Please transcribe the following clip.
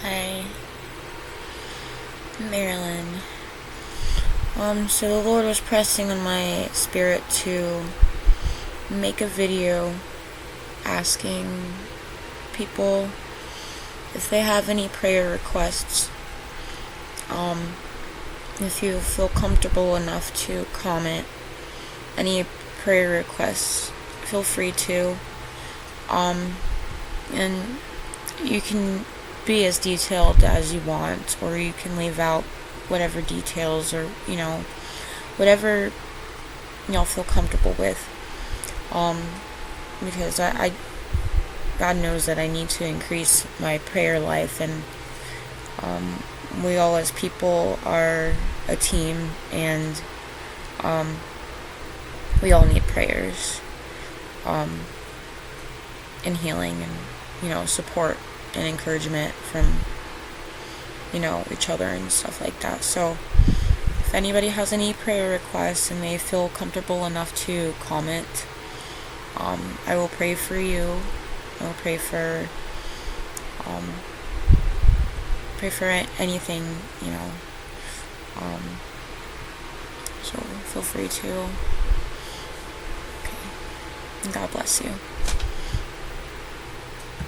Hi, Marilyn. So the Lord was pressing on my spirit to make a video asking people if they have any prayer requests. If you feel comfortable enough to comment any prayer requests, feel free to. And you can be as detailed as you want, or you can leave out whatever details, or whatever y'all feel comfortable with. Because I God knows that I need to increase my prayer life, and we all as people are a team, and we all need prayers, and healing, and support and encouragement from each other and stuff like that. So if anybody has any prayer requests and they feel comfortable enough to comment, I will pray for you. I will pray for anything, so feel free to. Okay. God bless you.